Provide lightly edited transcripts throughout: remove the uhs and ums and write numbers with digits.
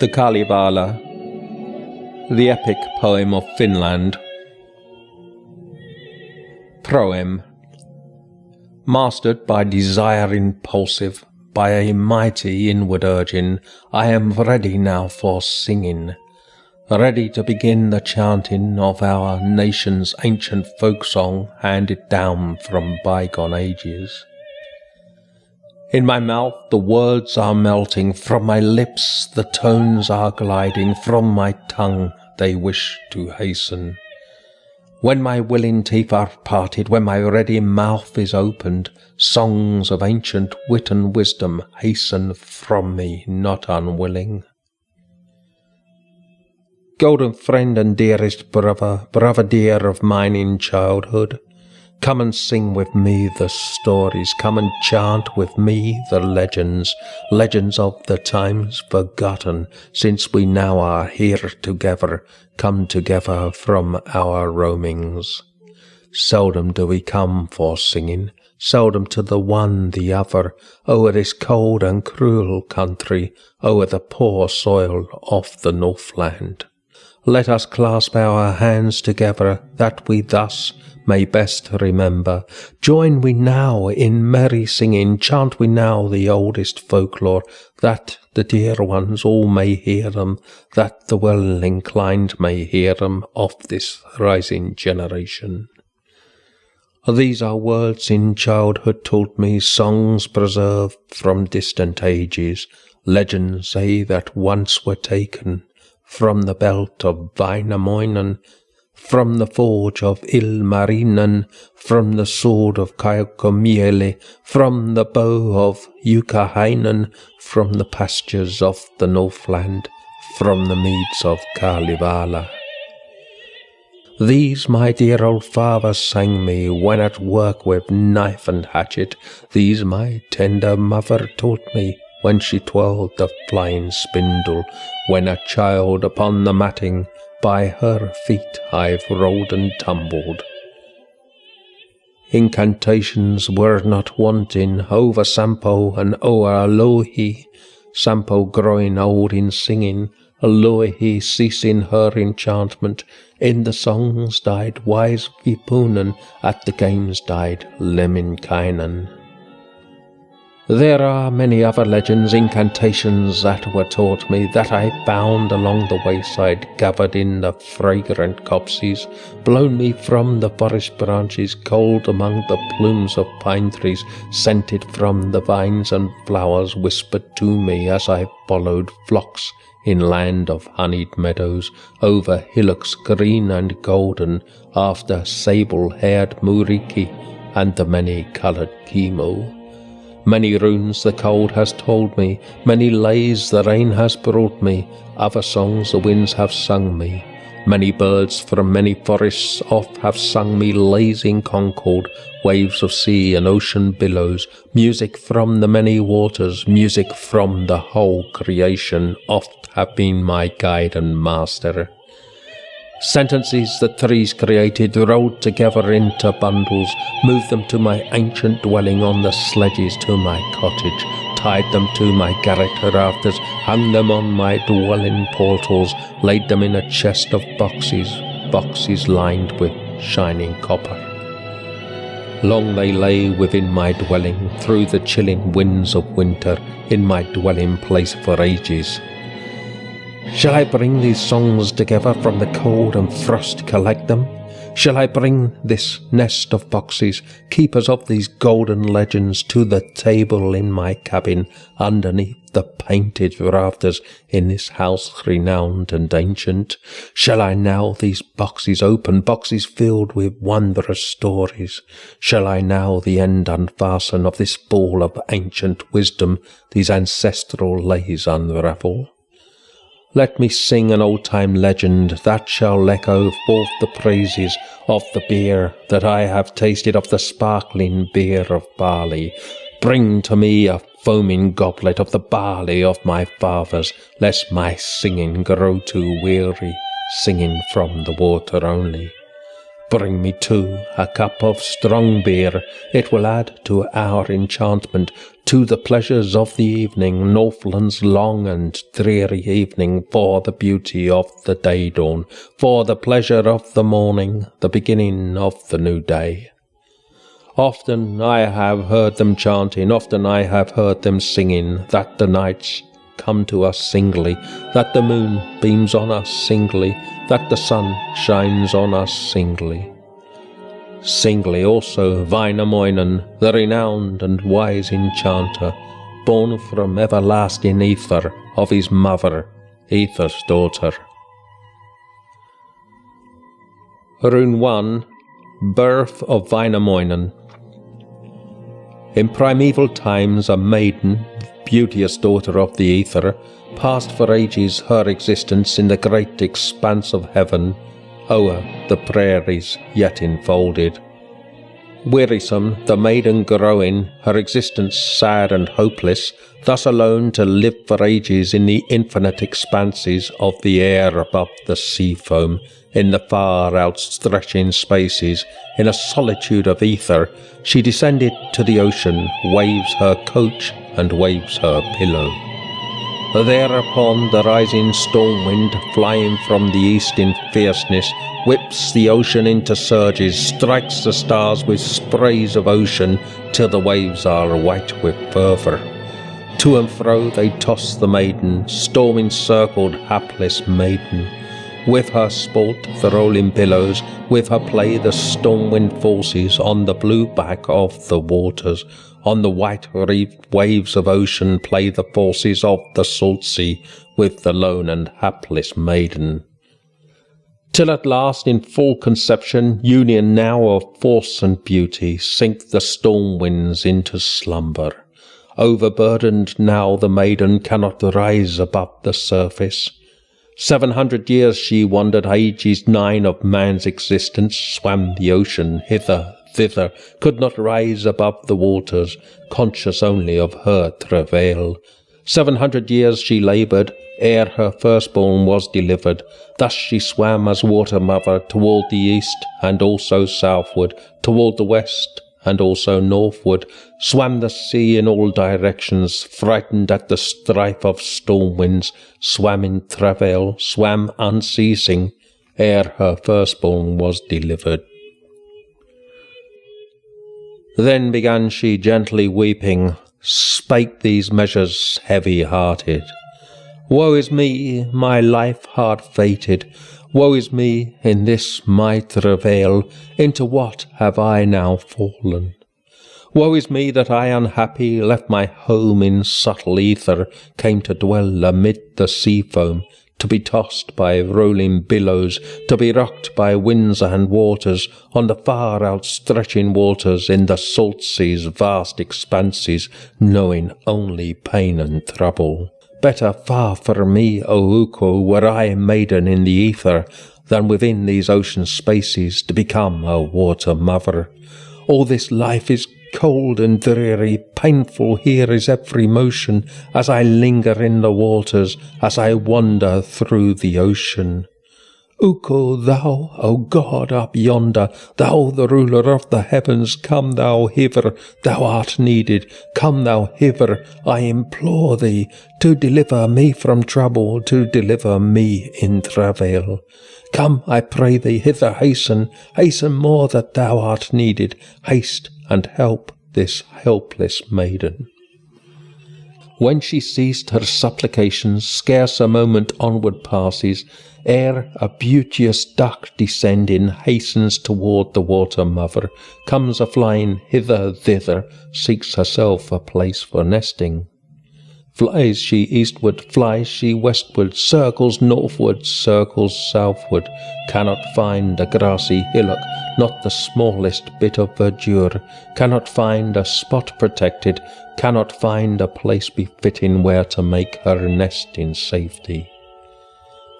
The Kalevala, the epic poem of Finland. Proem. Mastered by desire impulsive, by a mighty inward urging, I am ready now for singing, ready to begin the chanting of our nation's ancient folk song handed down from bygone ages. In my mouth the words are melting, from my lips the tones are gliding, from my tongue they wish to hasten. When my willing teeth are parted, when my ready mouth is opened, songs of ancient wit and wisdom hasten from me, not unwilling. Golden friend and dearest brother, brother dear of mine in childhood, come and sing with me the stories, come and chant with me the legends, legends of the times forgotten, since we now are here together, come together from our roamings. Seldom do we come for singing, seldom to the one the other, o'er this cold and cruel country, o'er the poor soil of the Northland. Let us clasp our hands together, that we thus may best remember. Join we now in merry singing, chant we now the oldest folklore, that the dear ones all may hear them, that the well-inclined may hear them of this rising generation. These are words in childhood taught me, songs preserved from distant ages, legends they that once were taken from the belt of Väinämöinen, from the forge of Ilmarinen, from the sword of Kalevala, from the bow of Youkahainen, from the pastures of the Northland, from the meads of Kalevala. These my dear old father sang me when at work with knife and hatchet, these my tender mother taught me when she twirled the flying spindle, when a child upon the matting by her feet I've rolled and tumbled. Incantations were not wanting over Sampo and o'er Alohi, Sampo growing old in singing, Alohi ceasing her enchantment, in the songs died wise Vipunen, at the games died Lemminkainen. There are many other legends, incantations that were taught me, that I found along the wayside, gathered in the fragrant copses, blown me from the forest branches, cold among the plumes of pine trees, scented from the vines and flowers, whispered to me as I followed flocks in land of honeyed meadows, over hillocks green and golden, after sable-haired Muriki and the many-coloured Kimo. Many runes the cold has told me, many lays the rain has brought me, other songs the winds have sung me. Many birds from many forests oft have sung me lays in concord, waves of sea and ocean billows, music from the many waters, music from the whole creation oft have been my guide and master. Sentences the trees created, rolled together into bundles, moved them to my ancient dwelling on the sledges to my cottage, tied them to my garret rafters, hung them on my dwelling portals, laid them in a chest of boxes, boxes lined with shining copper. Long they lay within my dwelling, through the chilling winds of winter, in my dwelling place for ages. Shall I bring these songs together from the cold and frost collect them? Shall I bring this nest of boxes, keepers of these golden legends, to the table in my cabin, underneath the painted rafters, in this house renowned and ancient? Shall I now these boxes open, boxes filled with wondrous stories? Shall I now the end unfasten of this ball of ancient wisdom, these ancestral lays unravel? Let me sing an old-time legend that shall echo forth the praises of the beer that I have tasted, of the sparkling beer of barley. Bring to me a foaming goblet of the barley of my fathers, lest my singing grow too weary, singing from the water only. Bring me too a cup of strong beer, it will add to our enchantment, To the pleasures of the evening, Northland's long and dreary evening, for the beauty of the day dawn, for the pleasure of the morning, the beginning of the new day. Often I have heard them chanting, often I have heard them singing, that the nights come to us singly, that the moon beams on us singly, that the sun shines on us singly. Singly also Väinämöinen, the renowned and wise enchanter, born from everlasting ether of his mother, Ether's daughter. Rune 1. Birth of Väinämöinen. In primeval times a maiden, beauteous daughter of the ether, passed for ages her existence in the great expanse of heaven, o'er the prairies yet enfolded. Wearisome, the maiden growing, her existence sad and hopeless, thus alone to live for ages in the infinite expanses of the air above the sea foam, in the far outstretching spaces, in a solitude of ether, she descended to the ocean, waves her coach and waves her pillow. Thereupon the rising storm wind, flying from the east in fierceness, whips the ocean into surges, strikes the stars with sprays of ocean, till the waves are white with fervour. To and fro they toss the maiden, storm-encircled hapless maiden. With her sport the rolling billows, with her play the storm wind forces on the blue back of the waters. On the white-reefed waves of ocean play the forces of the salt sea with the lone and hapless maiden. Till at last in full conception, union now of force and beauty, sink the storm winds into slumber. Overburdened now the maiden cannot rise above the surface. 700 years she wandered, ages 9 of man's existence, swam the ocean hither, thither, could not rise above the waters, conscious only of her travail. 700 years she laboured, ere her firstborn was delivered. Thus she swam as water mother toward the east, and also southward, toward the west, and also northward, swam the sea in all directions, frightened at the strife of storm winds, swam in travail, swam unceasing, ere her firstborn was delivered. Then began she gently weeping, spake these measures heavy-hearted. Woe is me, my life hard-fated, woe is me, in this my travail, into what have I now fallen? Woe is me that I unhappy left my home in subtle ether, came to dwell amid the sea foam, to be tossed by rolling billows, to be rocked by winds and waters, on the far outstretching waters, in the salt sea's vast expanses, knowing only pain and trouble. Better far for me, O Ukko, were I a maiden in the ether, than within these ocean spaces to become a water mother. All this life is cold and dreary, painful here is every motion, as I linger in the waters, as I wander through the ocean. Ukko, thou, O God, up yonder, thou the ruler of the heavens, come thou hither, thou art needed, come thou hither, I implore thee, to deliver me from trouble, to deliver me in travail. Come, I pray thee, hither hasten, hasten more that thou art needed, haste and help this helpless maiden. When she ceased her supplications, scarce a moment onward passes, ere a beauteous duck descending hastens toward the water mother, comes a-flying hither-thither, seeks herself a place for nesting. Flies she eastward, flies she westward, circles northward, circles southward, cannot find a grassy hillock, not the smallest bit of verdure, cannot find a spot protected, cannot find a place befitting where to make her nest in safety.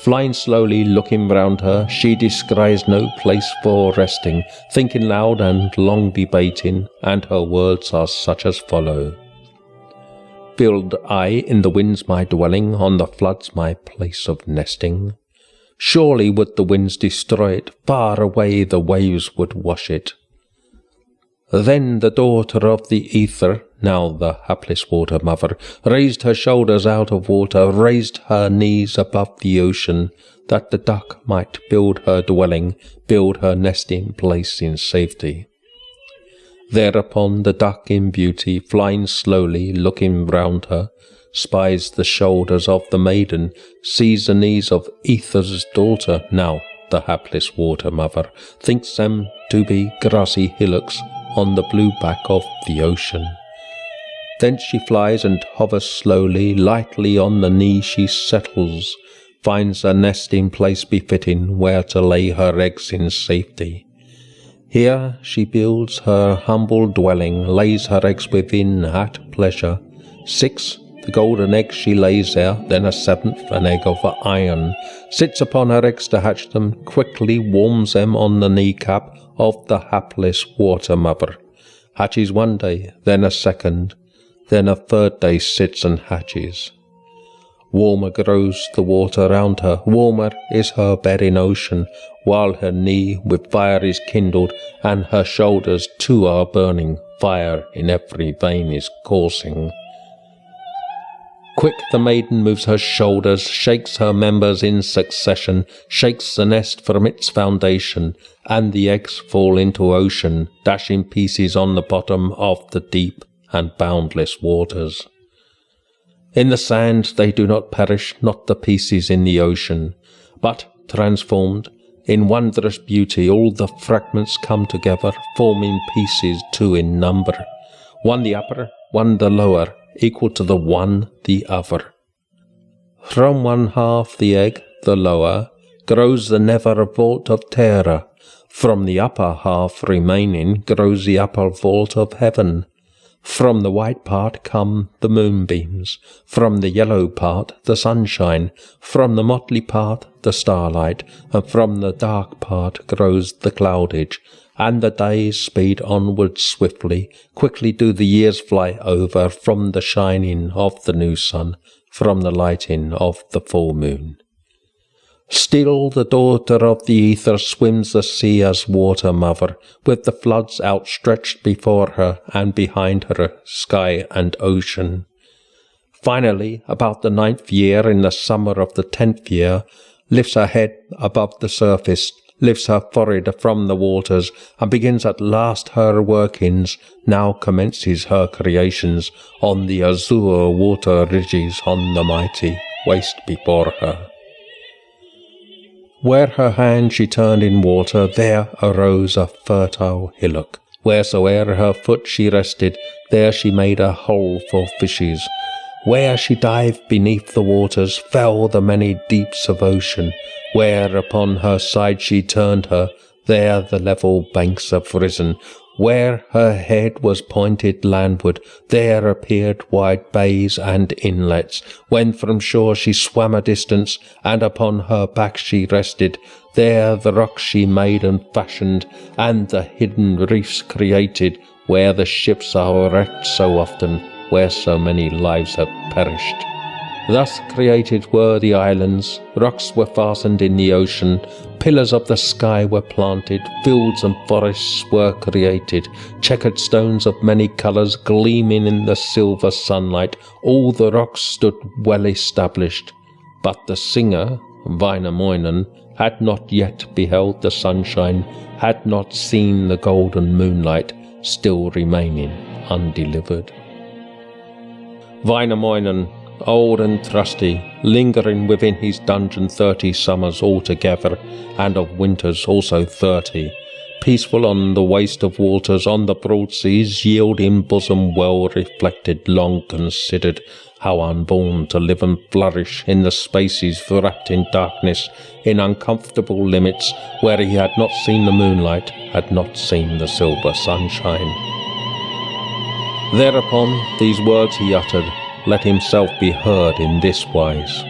Flying slowly, looking round her, she descries no place for resting, thinking loud and long debating, and her words are such as follow. Build I in the winds my dwelling, on the floods my place of nesting? Surely would the winds destroy it, far away the waves would wash it. Then the daughter of the ether, Now the hapless water-mother raised her shoulders out of water, raised her knees above the ocean, that the duck might build her dwelling, build her nesting place in safety. Thereupon the duck in beauty, flying slowly, looking round her, spies the shoulders of the maiden, sees the knees of Ether's daughter. Now the hapless water-mother thinks them to be grassy hillocks on the blue back of the ocean. Thence she flies and hovers slowly, lightly on the knee she settles, finds a nesting place befitting where to lay her eggs in safety. Here she builds her humble dwelling, lays her eggs within at pleasure. 6 the golden eggs she lays there, then a 7th, an egg of iron, sits upon her eggs to hatch them, quickly warms them on the kneecap of the hapless water-mother. Hatches 1 day, then a 2nd, then a 3rd day sits and hatches. Warmer grows the water round her, warmer is her bed in ocean, while her knee with fire is kindled, and her shoulders too are burning, fire in every vein is coursing. Quick the maiden moves her shoulders, shakes her members in succession, shakes the nest from its foundation, and the eggs fall into ocean, dash in pieces on the bottom of the deep and boundless waters. In the sand they do not perish, not the pieces in the ocean, but, transformed, in wondrous beauty all the fragments come together, forming pieces 2 in number, 1 the upper, 1 the lower, equal to the one the other. From 1/2 the egg, the lower, grows the nether vault of terror, from the upper half remaining grows the upper vault of heaven. From the white part come the moonbeams, from the yellow part the sunshine, from the motley part the starlight, and from the dark part grows the cloudage, and the days speed onward swiftly, quickly do the years fly over, from the shining of the new sun, from the lighting of the full moon. Still the daughter of the ether swims the sea as water-mother, with the floods outstretched before her, and behind her sky and ocean. Finally, about the 9th year, in the summer of the 10th year, lifts her head above the surface, lifts her forehead from the waters, and begins at last her workings, now commences her creations, on the azure water ridges on the mighty waste before her. Where her hand she turned in water, there arose a fertile hillock. Wheresoe'er her foot she rested, there she made a hole for fishes. Where she dived beneath the waters, fell the many deeps of ocean. Where upon her side she turned her, there the level banks have risen. Where her head was pointed landward, there appeared wide bays and inlets. When from shore she swam a distance, and upon her back she rested, there the rocks she made and fashioned, and the hidden reefs created, where the ships are wrecked so often, where so many lives have perished. Thus created were the islands, rocks were fastened in the ocean, pillars of the sky were planted, fields and forests were created, checkered stones of many colours gleaming in the silver sunlight, all the rocks stood well established. But the singer, Väinämöinen, had not yet beheld the sunshine, had not seen the golden moonlight, still remaining undelivered. Väinämöinen, old and trusty, lingering within his dungeon 30 summers altogether, and of winters also 30, peaceful on the waste of waters, on the broad seas, yielding bosom well reflected, long considered, how unborn to live and flourish in the spaces wrapped in darkness, in uncomfortable limits, where he had not seen the moonlight, had not seen the silver sunshine. Thereupon these words he uttered, let himself be heard in this wise.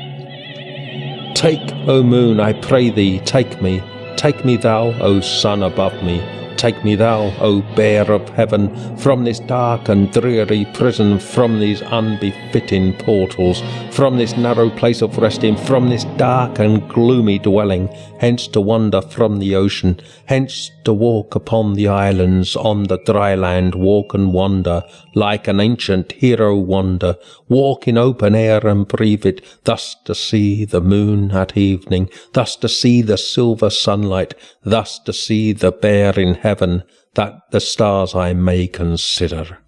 Take, O moon, I pray thee, take me thou, O sun above me, Take me thou, O Bear of Heaven, from this dark and dreary prison, from these unbefitting portals, from this narrow place of resting, from this dark and gloomy dwelling, hence to wander from the ocean, hence to walk upon the islands, on the dry land walk and wander, like an ancient hero wander, walk in open air and breathe it, thus to see the moon at evening, thus to see the silver sunlight, thus to see the bear in heaven, that the stars I may consider.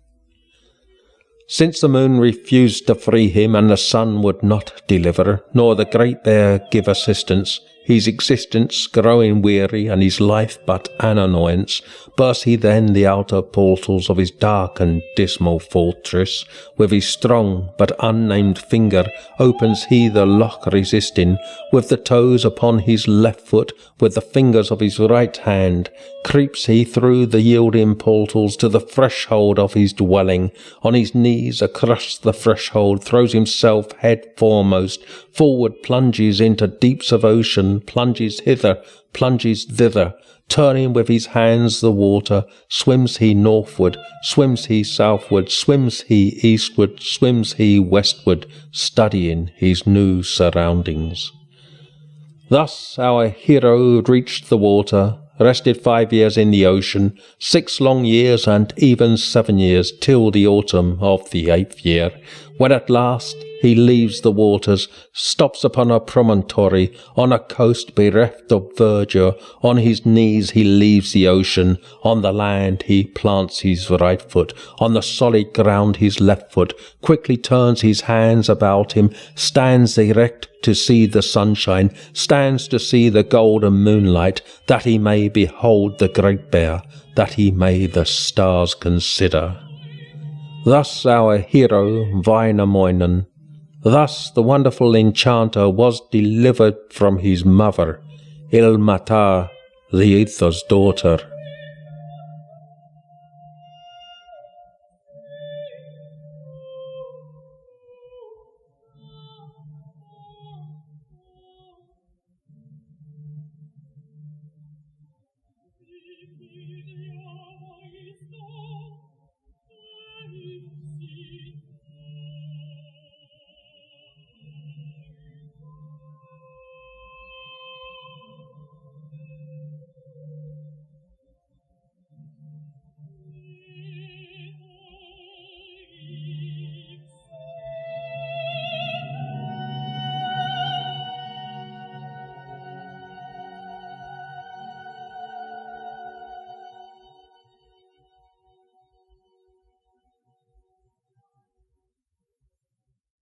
Since the moon refused to free him, and the sun would not deliver, nor the great bear give assistance, his existence growing weary, and his life but an annoyance, burst he then the outer portals of his dark and dismal fortress, with his strong but unnamed finger opens he the lock resisting, with the toes upon his left foot, with the fingers of his right hand, creeps he through the yielding portals to the threshold of his dwelling, on his knees across the threshold throws himself head foremost, forward plunges into deeps of ocean, plunges hither, plunges thither, turning with his hands the water, swims he northward, swims he southward, swims he eastward, swims he westward, studying his new surroundings. Thus our hero reached the water, rested 5 years in the ocean, 6 long years and even 7 years, till the autumn of the 8th year, when at last he leaves the waters, stops upon a promontory, on a coast bereft of verdure, on his knees he leaves the ocean, on the land he plants his right foot, on the solid ground his left foot, quickly turns his hands about him, stands erect to see the sunshine, stands to see the golden moonlight, that he may behold the great bear, that he may the stars consider. Thus our hero Väinämöinen, thus the wonderful enchanter was delivered from his mother, Ilmatar, the Ether's daughter.